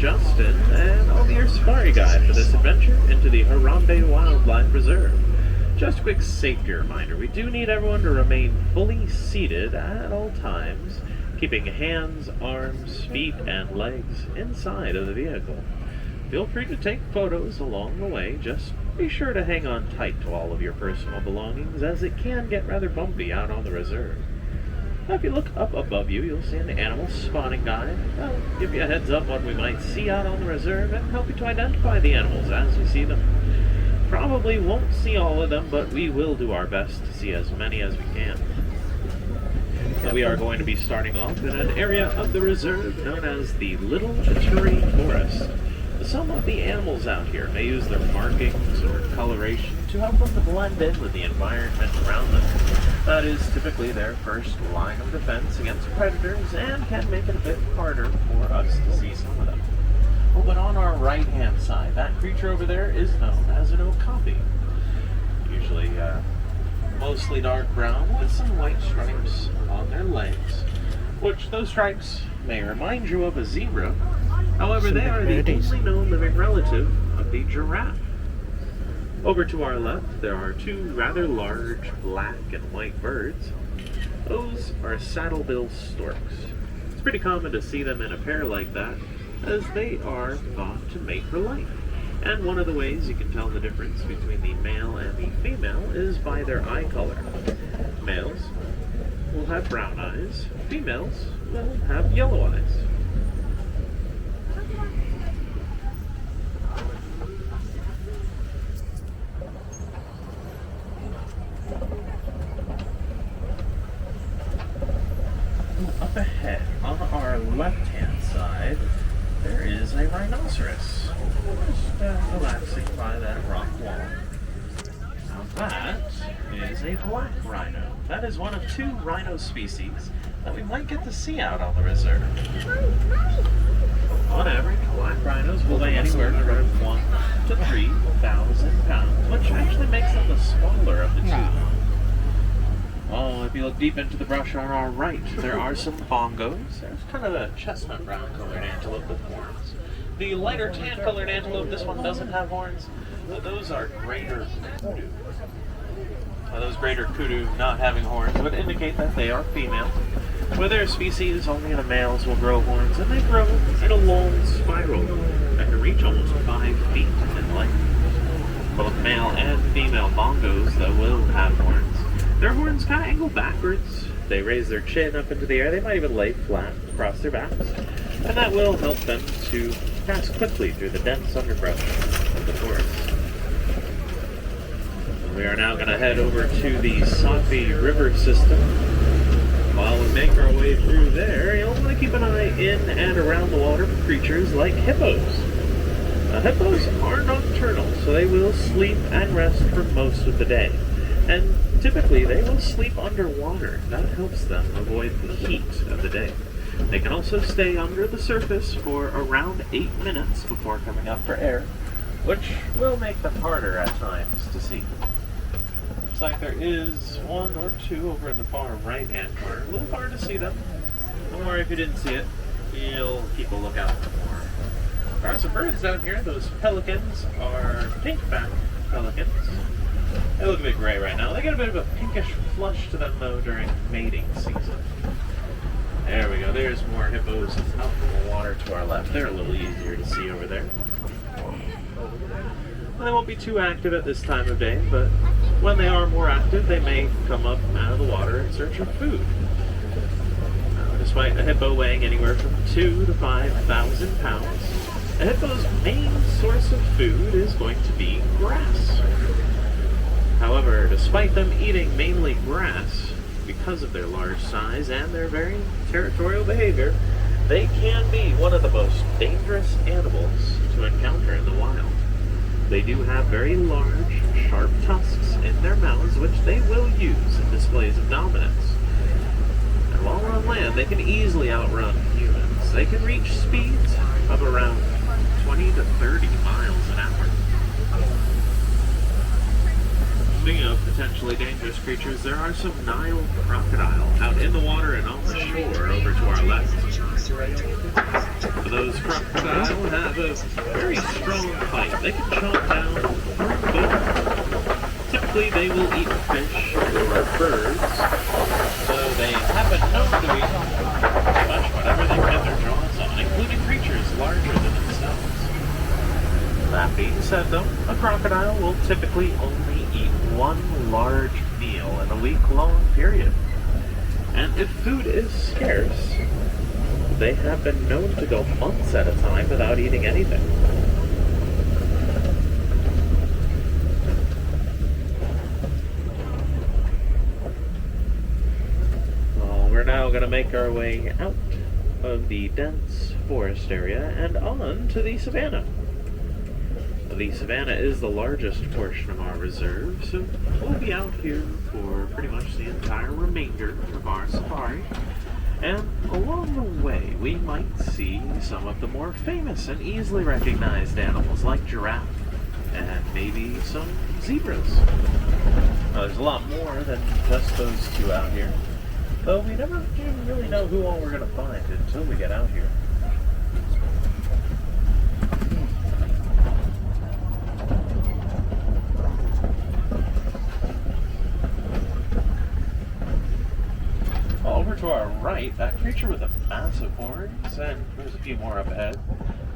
Justin, and I'll be your safari guide for this adventure into the Harambe Wildlife Reserve. Just a quick safety reminder, we do need everyone to remain fully seated at all times, keeping hands, arms, feet, and legs inside of the vehicle. Feel free to take photos along the way, just be sure to hang on tight to all of your personal belongings as it can get rather bumpy out on the reserve. Now, if you look up above you, you'll see an animal spotting guide. That'll give you a heads up what we might see out on the reserve and help you to identify the animals as we see them. Probably won't see all of them, but we will do our best to see as many as we can. We are going to be starting off in an area of the reserve known as the Little Ituri Forest. Some of the animals out here may use their markings or coloration to help them to blend in with the environment around them. That is typically their first line of defense against predators and can make it a bit harder for us to see some of them. Oh, but on our right-hand side, that creature over there is known as an okapi. Usually mostly dark brown with some white stripes on their legs, which those stripes may remind you of a zebra. However, they are the only known living relative of the giraffe. Over to our left, there are two rather large black and white birds. Those are saddlebill storks. It's pretty common to see them in a pair like that, as they are thought to mate for life. And one of the ways you can tell the difference between the male and the female is by their eye color. Males will have brown eyes, females will have yellow eyes. Up ahead, on our left-hand side, there is a rhinoceros. Just relaxing by that rock wall. Now that is a black rhino. That is one of two rhino species that we might get to see out on the reserve. On average, black rhinos will weigh anywhere from 1,000 to 3,000 pounds, which actually makes them the smaller of the two. Oh, if you look deep into the brush on our right, there are some bongos. There's kind of a chestnut brown colored antelope with horns. The lighter tan colored antelope, this one doesn't have horns. Those are greater kudu. Those greater kudu not having horns would indicate that they are female. With their species, only the males will grow horns, and they grow in a long spiral that can reach almost 5 feet in length. Both male and female bongos, though, will have horns. Their horns kind of angle backwards. They raise their chin up into the air. They might even lay flat across their backs. And that will help them to pass quickly through the dense underbrush of the forest. We are now going to head over to the Safi River system. While we make our way through there, you'll want to keep an eye in and around the water for creatures like hippos. Now, hippos are nocturnal, so they will sleep and rest for most of the day. And typically, they will sleep underwater. That helps them avoid the heat of the day. They can also stay under the surface for around 8 minutes before coming up for air, which will make them harder at times to see. Looks like there is one or two over in the far right-hand corner. A little hard to see them. Don't worry if you didn't see it. You'll keep a lookout for more. There are some birds down here. Those pelicans are pink-backed pelicans. They look a bit gray right now. They get a bit of a pinkish flush to them, though, during mating season. There we go. There's more hippos out in the water to our left. They're a little easier to see over there. Well, they won't be too active at this time of day, but when they are more active, they may come up out of the water in search of food. Now, despite a hippo weighing anywhere from 2,000 to 5,000 pounds, a hippo's main source of food is going to be grass. However, despite them eating mainly grass, because of their large size and their very territorial behavior, they can be one of the most dangerous animals to encounter in the wild. They do have very large, sharp tusks in their mouths, which they will use in displays of dominance. And while on land, they can easily outrun humans. They can reach speeds of around 20 to 30 miles an hour. Speaking of potentially dangerous creatures, there are some Nile crocodile out in the water and on the shore over to our left. Those crocodiles have a very strong bite. They can chomp down food. Typically, they will eat fish or birds, so they have been known to eat pretty much whatever they get their jaws on, including creatures larger than themselves. That being said, though, a crocodile will typically only eat one large meal in a week-long period. And if food is scarce, they have been known to go months at a time without eating anything. Well, we're now going to make our way out of the dense forest area and on to the savanna. The savanna is the largest portion of our reserve, so we'll be out here for pretty much the entire remainder of our safari. And along the way, we might see some of the more famous and easily recognized animals like giraffe and maybe some zebras. Now, there's a lot more than just those two out here, though we never really know who all we're going to find until we get out here. Over to our right, that creature with the massive horns, and there's a few more up ahead.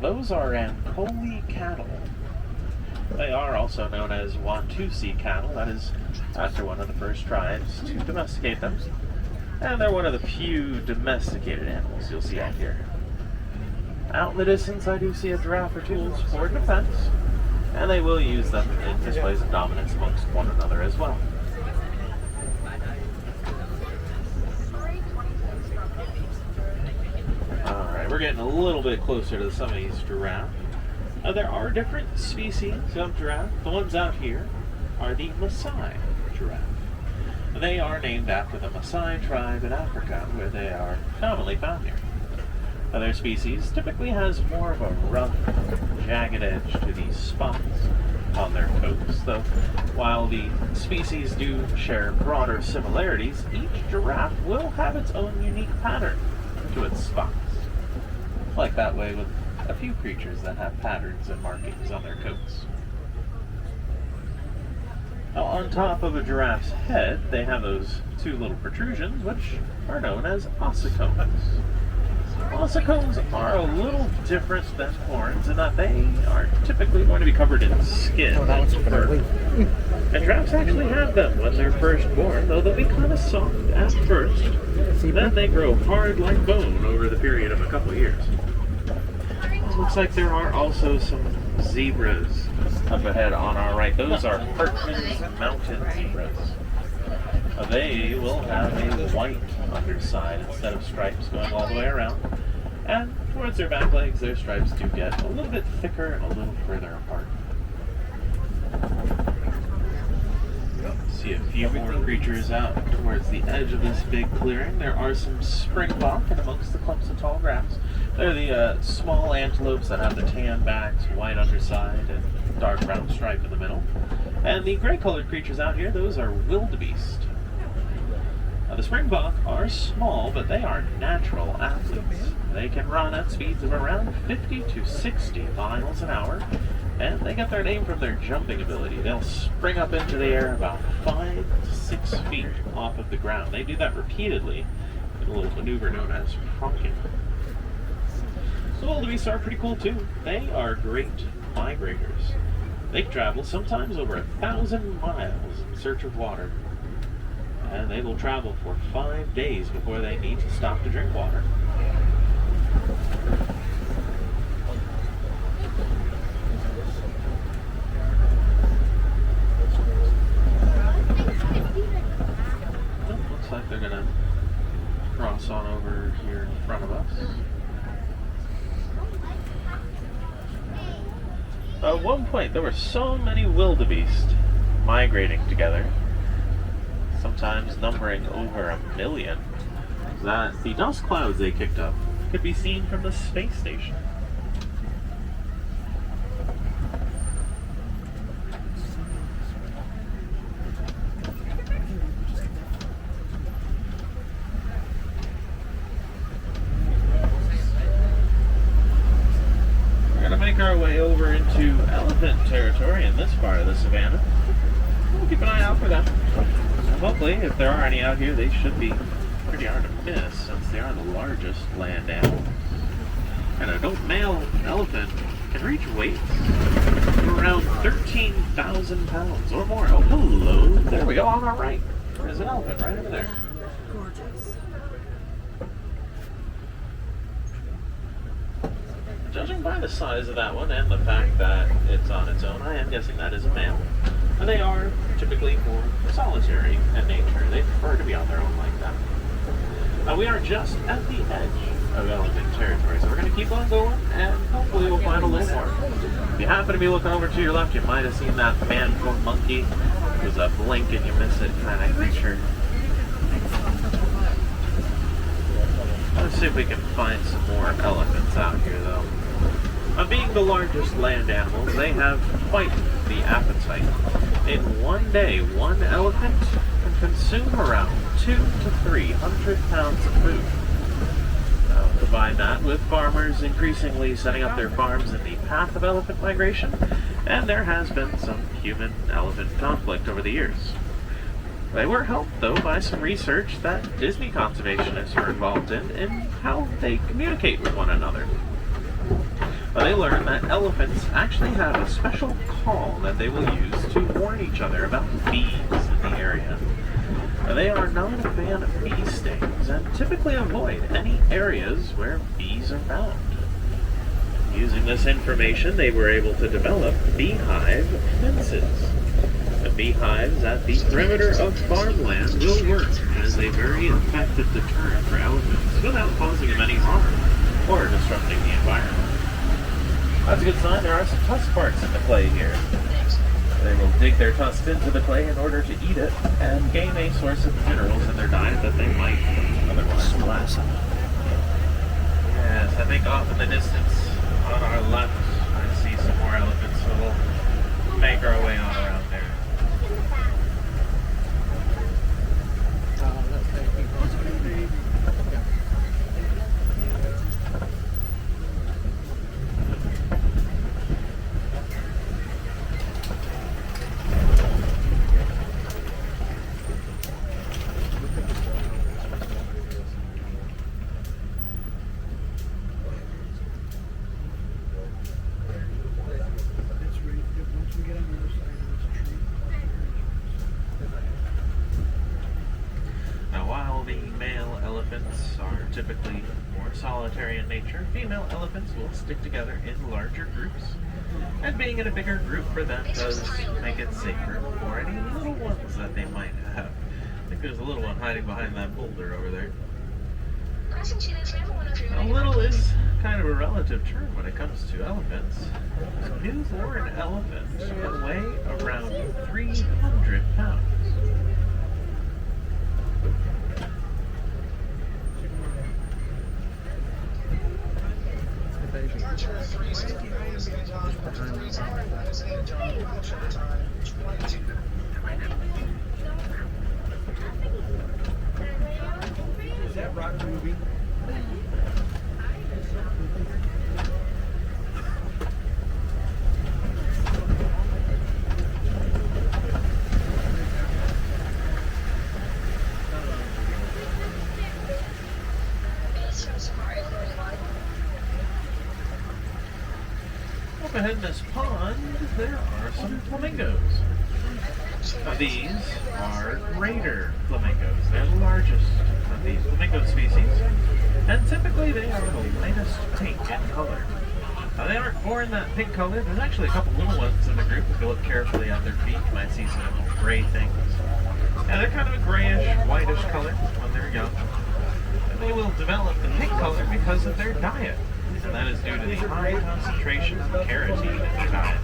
Those are Ankoli cattle. They are also known as Watusi cattle. That is after one of the first tribes to domesticate them. And they're one of the few domesticated animals you'll see out here. Out in the distance, I do see a giraffe or two for defense, and they will use them in displays of dominance amongst one another as well. We're getting a little bit closer to some of these giraffe. There are different species of giraffe. The ones out here are the Maasai giraffe. They are named after the Maasai tribe in Africa, where they are commonly found here. Their species typically has more of a rough, jagged edge to the spots on their coats, though while the species do share broader similarities, each giraffe will have its own unique pattern to its spots. Like that way with a few creatures that have patterns and markings on their coats. Now, on top of a giraffe's head, they have those two little protrusions, which are known as ossicones. Ossicones are a little different than horns in that they are typically going to be covered in skin and fur. And giraffes actually have them when they're first born, though they'll be kind of soft at first. Then they grow hard like bone over the period of a couple years. Looks like there are also some zebras up ahead on our right. Those are Hartman's mountain zebras. They will have a white underside instead of stripes going all the way around. And towards their back legs, their stripes do get a little bit thicker and a little further apart. See a few more creatures out towards the edge of this big clearing. There are some springbok in amongst the clumps of tall grass. They're the small antelopes that have the tan backs, white underside, and dark brown stripe in the middle. And the gray-colored creatures out here, those are wildebeest. The springbok are small, but they are natural athletes. They can run at speeds of around 50 to 60 miles an hour, and they get their name from their jumping ability. They'll spring up into the air about 5 to 6 feet off of the ground. They do that repeatedly in a little maneuver known as pronking. The wildebeest are pretty cool too. They are great migrators. They can travel sometimes over 1,000 miles in search of water. And they will travel for 5 days before they need to stop to drink water. Looks like they're going to cross on over here in front of us. At one point, there were so many wildebeest migrating together, sometimes numbering over 1 million, that the dust clouds they kicked up could be seen from the space station. make our way over into elephant territory in this part of the savannah. We'll keep an eye out for them. And hopefully, if there are any out here, they should be pretty hard to miss since they are the largest land animal. An adult male elephant can reach weights of around 13,000 pounds or more. Oh, hello. There we go on our right. There's an elephant right over there. Gorgeous. Judging by the size of that one and the fact that it's on its own, I am guessing that is a male. And they are typically more solitary in nature. They prefer to be on their own like that. We are just at the edge of elephant territory, so we're going to keep on going, and hopefully we'll find a little more. If you happen to be looking over to your left, you might have seen that man-called monkey. It was a blink and you miss it kind of creature. Let's see if we can find some more elephants out here, though. Being the largest land animals, they have quite the appetite. In one day, one elephant can consume around 200 to 300 pounds of food. Combine that with farmers increasingly setting up their farms in the path of elephant migration, and there has been some human-elephant conflict over the years. They were helped, though, by some research that Disney conservationists are involved in how they communicate with one another. They learned that elephants actually have a special call that they will use to warn each other about bees in the area. They are not a fan of bee stings and typically avoid any areas where bees are found. Using this information, they were able to develop beehive fences. The beehives at the perimeter of farmland will work as a very effective deterrent for elephants without causing them any harm or disrupting the environment. That's a good sign. There are some tusk parts in the clay here. They will dig their tusks into the clay in order to eat it and gain a source of minerals in their diet that they might otherwise lack. Yes, I think off in the distance on our left, I see some more elephants, so we'll make our way on around there. Elephants are typically more solitary in nature. Female elephants will stick together in larger groups, and being in a bigger group for them does make it safer for any little ones that they might have. I think there's a little one hiding behind that boulder over there. A little is kind of a relative term when it comes to elephants. A newborn elephant can weigh around 300 pounds. Is that rock moving? Up ahead in this pond, there are some flamingos. Now, these are greater flamingos. They're the largest of these flamingo species, and typically they are the lightest pink in color. Now, they aren't born that pink color. There's actually a couple little ones in the group. If you look carefully at their feet, you might see some gray things. And they're kind of a grayish, whitish color when they're young. And they will develop the pink color because of their diet. And that is due to the high concentration of carotene in their diet.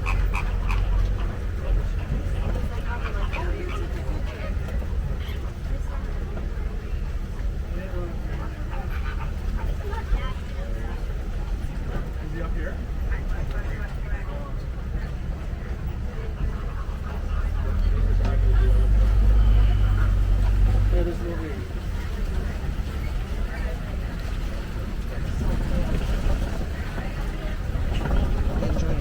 Is he up here? There is no way. Enjoy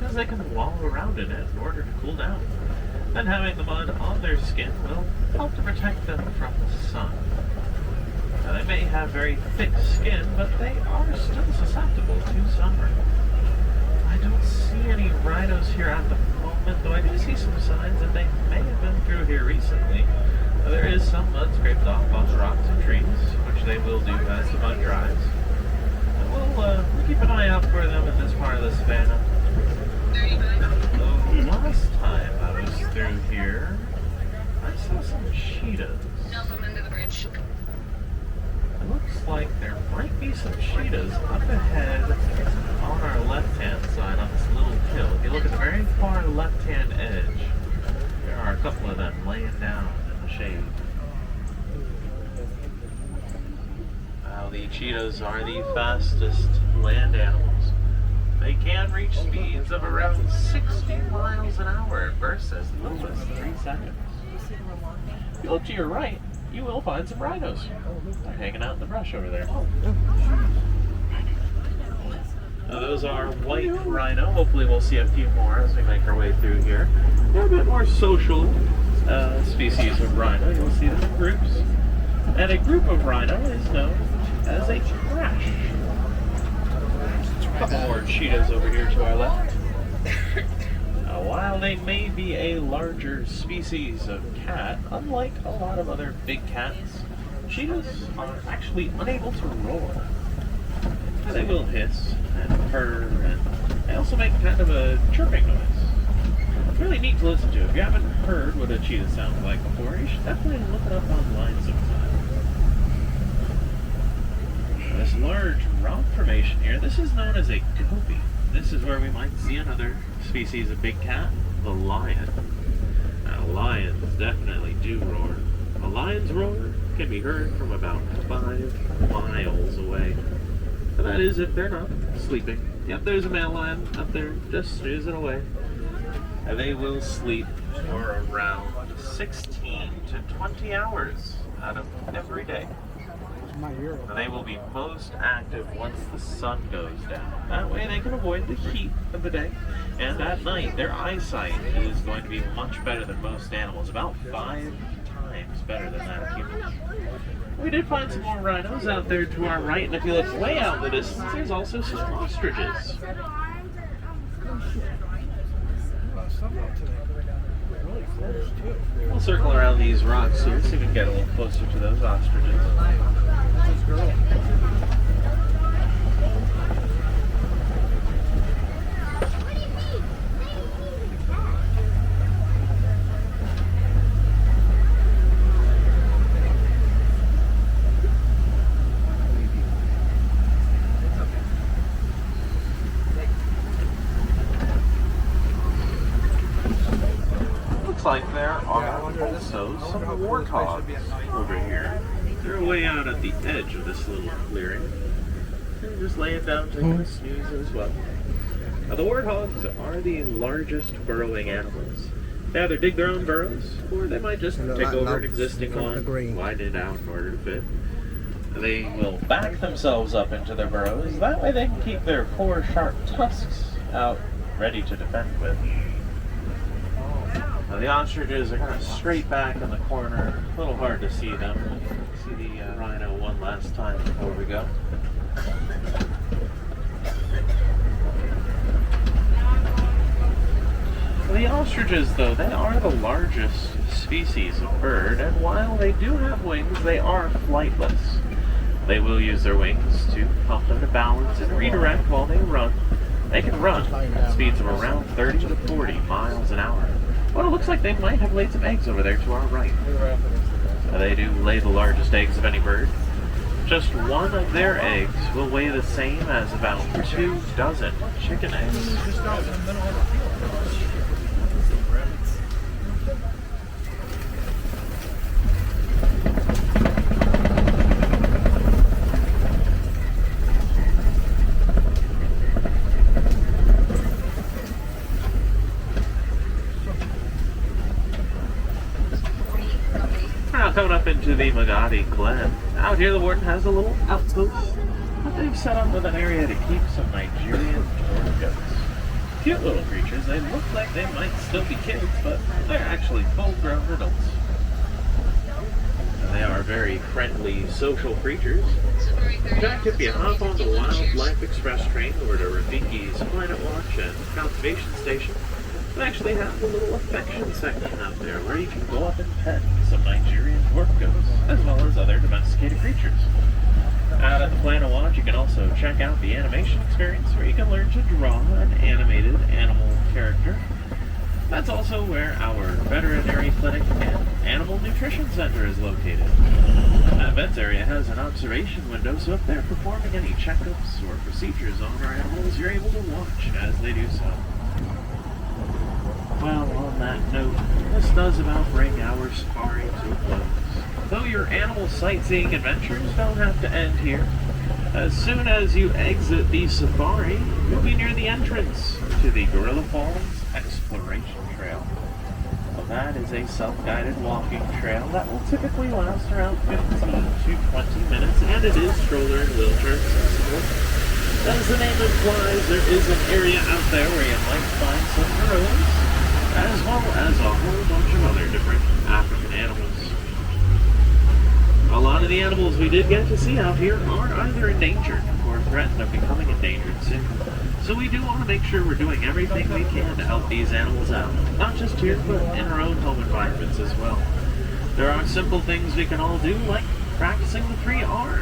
because they can wallow around in it in order to cool down. And having the mud on their skin will help to protect them from the sun. Now, they may have very thick skin, but they are still susceptible to sunburn. I don't see any rhinos here at the moment, though I do see some signs that they may have been through here recently. There is some mud scraped off on the rocks and trees, which they will do as the mud dries. And we'll keep an eye out for them in this part of the savannah. The last time I was through here, I saw some cheetahs. It looks like there might be some cheetahs up ahead on our left-hand side on this little hill. If you look at the very far left-hand edge, there are a couple of them laying down in the shade. Now, the cheetahs are the fastest land animals. They can reach speeds of around 60 miles an hour in bursts as little as 3 seconds. If you look to your right, you will find some rhinos. They're hanging out in the brush over there. Now, those are white rhino. Hopefully we'll see a few more as we make our way through here. They're a bit more social species of rhino. You'll see them in groups. And a group of rhino is known as a crash. A couple more cheetahs over here to our left. Now, while they may be a larger species of cat, unlike a lot of other big cats, cheetahs are actually unable to roar. They will hiss and purr, and they also make kind of a chirping noise. It's really neat to listen to. If you haven't heard what a cheetah sounds like before, you should definitely look it up online sometime. This large rock formation here, this is known as a copy. This is where we might see another species of big cat, the lion. Now, lions definitely do roar. A lion's roar can be heard from about 5 miles away. And that is if they're not sleeping. Yep, there's a male lion up there just snoozing away. And they will sleep for around 16 to 20 hours out of every day. And they will be most active once the sun goes down. That way they can avoid the heat of the day. And at night, their eyesight is going to be much better than most animals, about 5 times better than that of humans. We did find some more rhinos out there to our right, and if you look way out in the distance, there's also some ostriches. We'll circle around these rocks here so we can get a little closer to those ostriches. Looks like there are also some warthogs over here. They're way out at the edge of this little clearing. They're just laying down taking a snooze as well. Now, the warthogs are the largest burrowing animals. They either dig their own burrows, or they might just take over an existing one, widen it out in order to fit. They will back themselves up into their burrows. That way they can keep their 4 sharp tusks out, ready to defend with. Now, the ostriches are kind of straight back in the corner. A little hard to see them. See the rhino one last time before we go. The ostriches, though, they are the largest species of bird, and while they do have wings, they are flightless. They will use their wings to help them to balance and redirect while they run. They can run at speeds of around 30 to 40 miles an hour. Well, it looks like they might have laid some eggs over there to our right. They do lay the largest eggs of any bird. Just one of their eggs will weigh the same as about 2 dozen chicken eggs. Coming up into the Magadi Glen. Out here the warden has a little outpost that they've set up with an area to keep some Nigerian tortoise goats. Cute little creatures. They look like they might still be kids, but they're actually full-grown adults. And they are very friendly, social creatures. In fact, if you hop on the Wildlife Express train over to Rafiki's Planet Watch and Conservation Station, we actually have a little affection section out there where you can go up and pet some Nigerian dwarf goats, as well as other domesticated creatures. Out at the Planet Watch, you can also check out the animation experience where you can learn to draw an animated animal character. That's also where our veterinary clinic and animal nutrition center is located. That vet's area has an observation window, so if they're performing any checkups or procedures on our animals, you're able to watch as they do so. Well, on that note, this does about bring our safari to a close. Though your animal sightseeing adventures don't have to end here. As soon as you exit the safari, you'll be near the entrance to the Gorilla Falls Exploration Trail. Well, that is a self-guided walking trail that will typically last around 15 to 20 minutes, and it is stroller and wheelchair accessible. As the name implies, there is an area out there where you might find some gorillas, as well as a whole bunch of other different African animals. A lot of the animals we did get to see out here are either endangered or threatened of becoming endangered soon. So we do want to make sure we're doing everything we can to help these animals out, not just here, but in our own home environments as well. There are simple things we can all do, like practicing the 3 R's.